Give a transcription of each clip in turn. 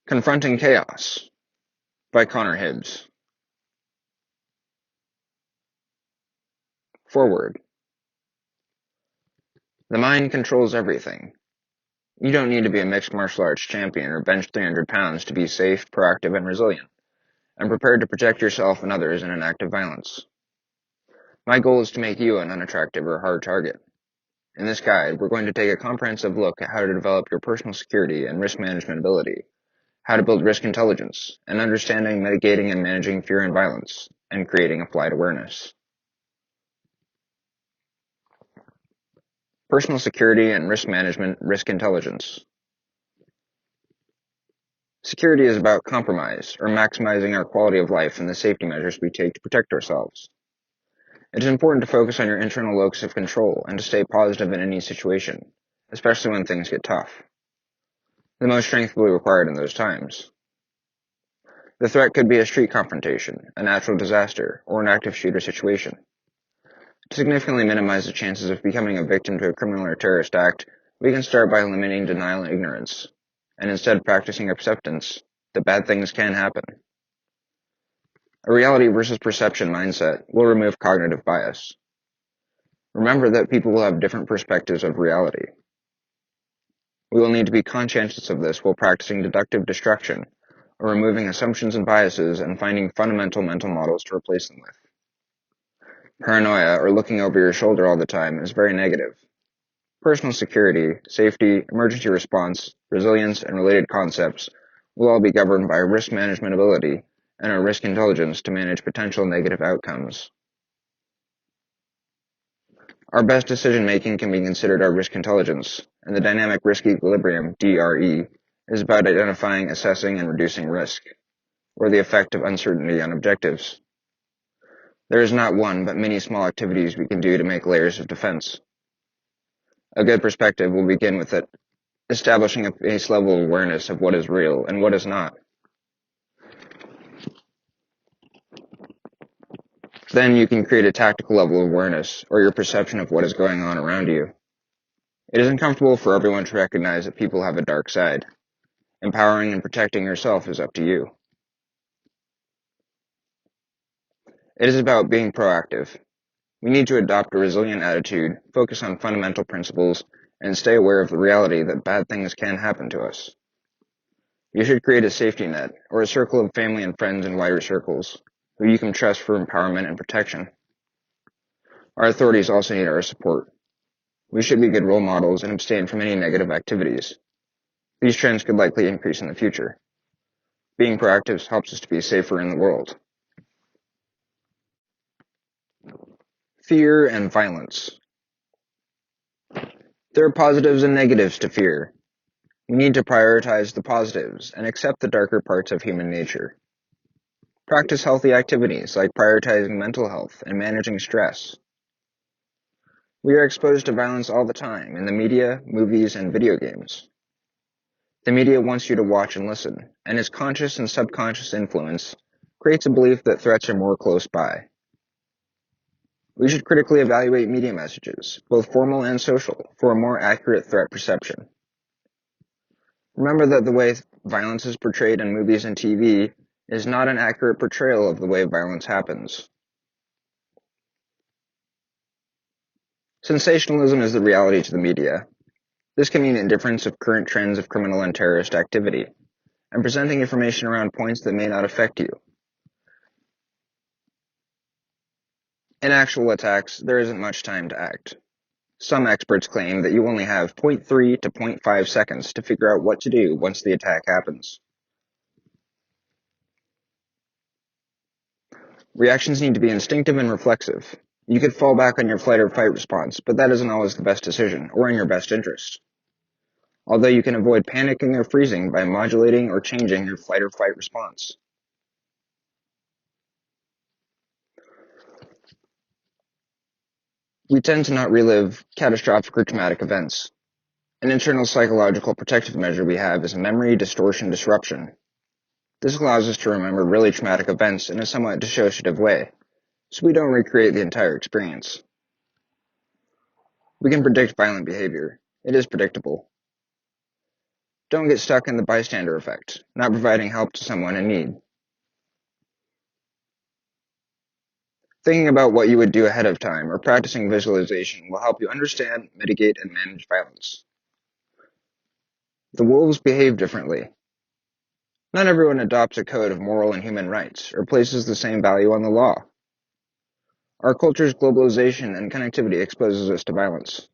Confronting Chaos by Connor Hibbs. Forward. The mind controls everything. You don't need to be a mixed martial arts champion or bench 300 pounds to be safe, proactive, and resilient, and prepared to protect yourself and others in an act of violence. My goal is to make you an unattractive or hard target. In this guide, we're going to take a comprehensive look at how to develop your personal security and risk management ability, how to build risk intelligence, and understanding, mitigating, and managing fear and violence, and creating applied awareness. Personal security and risk management, risk intelligence. Security is about compromise, or maximizing our quality of life and the safety measures we take to protect ourselves. It is important to focus on your internal locus of control and to stay positive in any situation, especially when things get tough. The most strength will be required in those times. The threat could be a street confrontation, a natural disaster, or an active shooter situation. To significantly minimize the chances of becoming a victim to a criminal or terrorist act, we can start by eliminating denial and ignorance, and instead practicing acceptance that bad things can happen. A reality versus perception mindset will remove cognitive bias. Remember that people will have different perspectives of reality. We will need to be conscientious of this while practicing deductive destruction, or removing assumptions and biases and finding fundamental mental models to replace them with. Paranoia, or looking over your shoulder all the time, is very negative. Personal security, safety, emergency response, resilience, and related concepts will all be governed by risk management ability and our risk intelligence to manage potential negative outcomes. Our best decision-making can be considered our risk intelligence, and the dynamic risk equilibrium, DRE, is about identifying, assessing, and reducing risk, or the effect of uncertainty on objectives. There is not one, but many small activities we can do to make layers of defense. A good perspective will begin with it, establishing a base level of awareness of what is real and what is not. Then you can create a tactical level of awareness, or your perception of what is going on around you. It is uncomfortable for everyone to recognize that people have a dark side. Empowering and protecting yourself is up to you. It is about being proactive. We need to adopt a resilient attitude, focus on fundamental principles, and stay aware of the reality that bad things can happen to us. You should create a safety net, or a circle of family and friends in wider circles, who you can trust for empowerment and protection. Our authorities also need our support. We should be good role models and abstain from any negative activities. These trends could likely increase in the future. Being proactive helps us to be safer in the world. Fear and violence. There are positives and negatives to fear. We need to prioritize the positives and accept the darker parts of human nature. Practice healthy activities like prioritizing mental health and managing stress. We are exposed to violence all the time in the media, movies, and video games. The media wants you to watch and listen, and its conscious and subconscious influence creates a belief that threats are more close by. We should critically evaluate media messages, both formal and social, for a more accurate threat perception. Remember that the way violence is portrayed in movies and TV is not an accurate portrayal of the way violence happens. Sensationalism is the reality to the media. This can mean indifference of current trends of criminal and terrorist activity, and presenting information around points that may not affect you. In actual attacks, there isn't much time to act. Some experts claim that you only have 0.3 to 0.5 seconds to figure out what to do once the attack happens. Reactions need to be instinctive and reflexive. You could fall back on your flight or fight response, but that isn't always the best decision, or in your best interest. Although you can avoid panicking or freezing by modulating or changing your flight or fight response. We tend to not relive catastrophic or traumatic events. An internal psychological protective measure we have is memory distortion disruption. This allows us to remember really traumatic events in a somewhat dissociative way, so we don't recreate the entire experience. We can predict violent behavior. It is predictable. Don't get stuck in the bystander effect, not providing help to someone in need. Thinking about what you would do ahead of time or practicing visualization will help you understand, mitigate, and manage violence. The wolves behave differently. Not everyone adopts a code of moral and human rights or places the same value on the law. Our culture's globalization and connectivity exposes us to violence.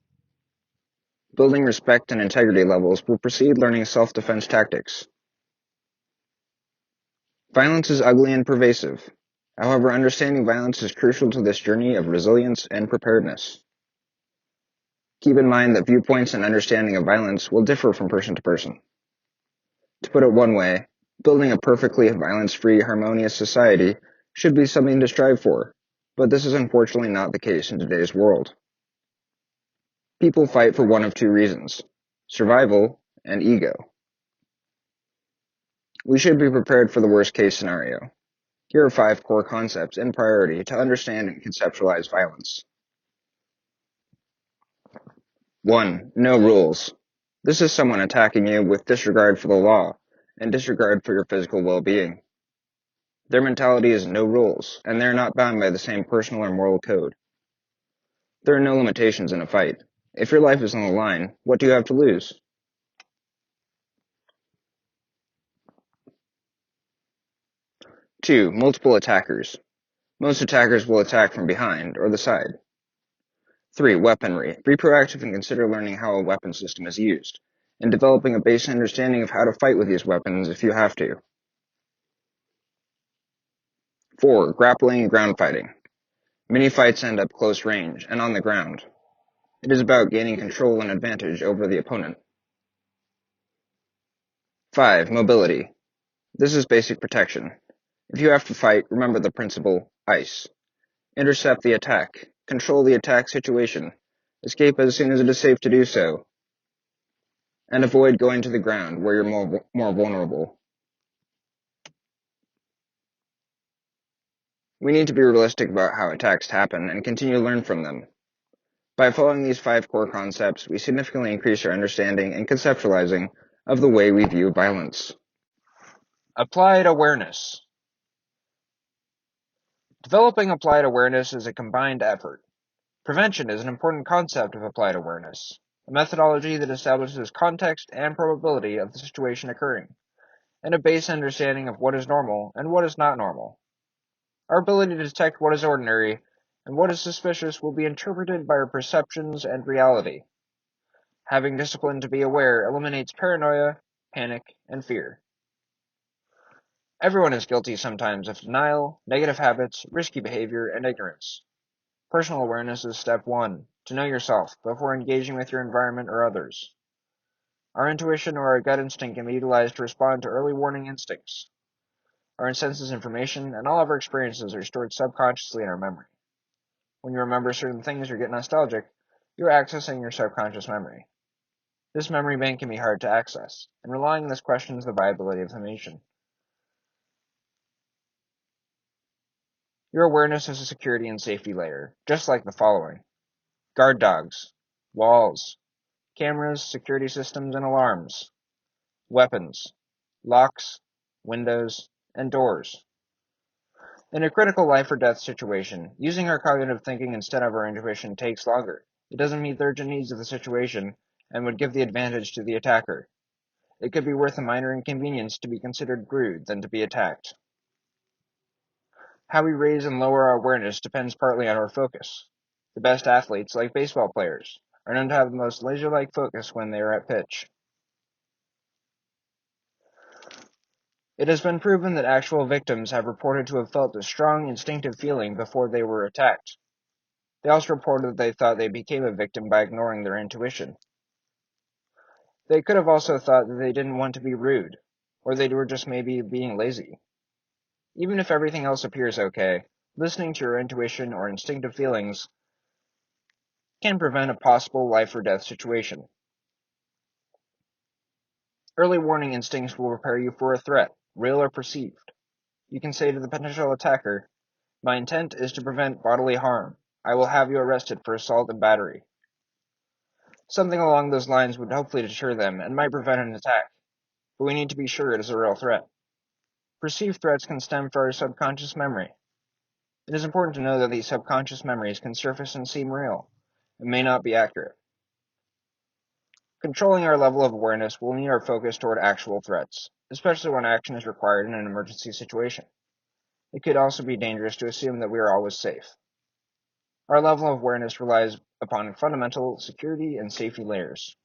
Building respect and integrity levels will precede learning self-defense tactics. Violence is ugly and pervasive. However, understanding violence is crucial to this journey of resilience and preparedness. Keep in mind that viewpoints and understanding of violence will differ from person to person. To put it one way, building a perfectly violence-free, harmonious society should be something to strive for, but this is unfortunately not the case in today's world. People fight for one of two reasons: survival and ego. We should be prepared for the worst-case scenario. Here are 5 core concepts in priority to understand and conceptualize violence. 1. No rules. This is someone attacking you with disregard for the law and disregard for your physical well-being. Their mentality is no rules, and they are not bound by the same personal or moral code. There are no limitations in a fight. If your life is on the line, what do you have to lose? 2. Multiple attackers. Most attackers will attack from behind or the side. 3. Weaponry. Be proactive and consider learning how a weapon system is used, and developing a basic understanding of how to fight with these weapons if you have to. 4. Grappling and ground fighting. Many fights end up close range and on the ground. It is about gaining control and advantage over the opponent. 5. Mobility. This is basic protection. If you have to fight, remember the principle, ICE. Intercept the attack. Control the attack situation. Escape as soon as it is safe to do so. And avoid going to the ground where you're more vulnerable. We need to be realistic about how attacks happen and continue to learn from them. By following these 5 core concepts, we significantly increase our understanding and conceptualizing of the way we view violence. Applied awareness. Developing applied awareness is a combined effort. Prevention is an important concept of applied awareness, a methodology that establishes context and probability of the situation occurring, and a base understanding of what is normal and what is not normal. Our ability to detect what is ordinary and what is suspicious will be interpreted by our perceptions and reality. Having discipline to be aware eliminates paranoia, panic, and fear. Everyone is guilty sometimes of denial, negative habits, risky behavior, and ignorance. Personal awareness is step 1, to know yourself before engaging with your environment or others. Our intuition or our gut instinct can be utilized to respond to early warning instincts. Our senses information and all of our experiences are stored subconsciously in our memory. When you remember certain things or get nostalgic, you are accessing your subconscious memory. This memory bank can be hard to access, and relying on this questions the viability of information. Your awareness is a security and safety layer, just like the following: guard dogs, walls, cameras, security systems, and alarms, weapons, locks, windows, and doors. In a critical life or death situation, using our cognitive thinking instead of our intuition takes longer. It doesn't meet the urgent needs of the situation and would give the advantage to the attacker. It could be worth a minor inconvenience to be considered rude than to be attacked. How we raise and lower our awareness depends partly on our focus. The best athletes, like baseball players, are known to have the most laser-like focus when they are at pitch. It has been proven that actual victims have reported to have felt a strong instinctive feeling before they were attacked. They also reported that they thought they became a victim by ignoring their intuition. They could have also thought that they didn't want to be rude, or they were just maybe being lazy. Even if everything else appears okay, listening to your intuition or instinctive feelings can prevent a possible life or death situation. Early warning instincts will prepare you for a threat, real or perceived. You can say to the potential attacker, "My intent is to prevent bodily harm. I will have you arrested for assault and battery." Something along those lines would hopefully deter them and might prevent an attack. but we need to be sure it is a real threat. Perceived threats can stem from our subconscious memory. It is important to know that these subconscious memories can surface and seem real, and may not be accurate. Controlling our level of awareness will lean our focus toward actual threats, especially when action is required in an emergency situation. It could also be dangerous to assume that we are always safe. Our level of awareness relies upon fundamental security and safety layers.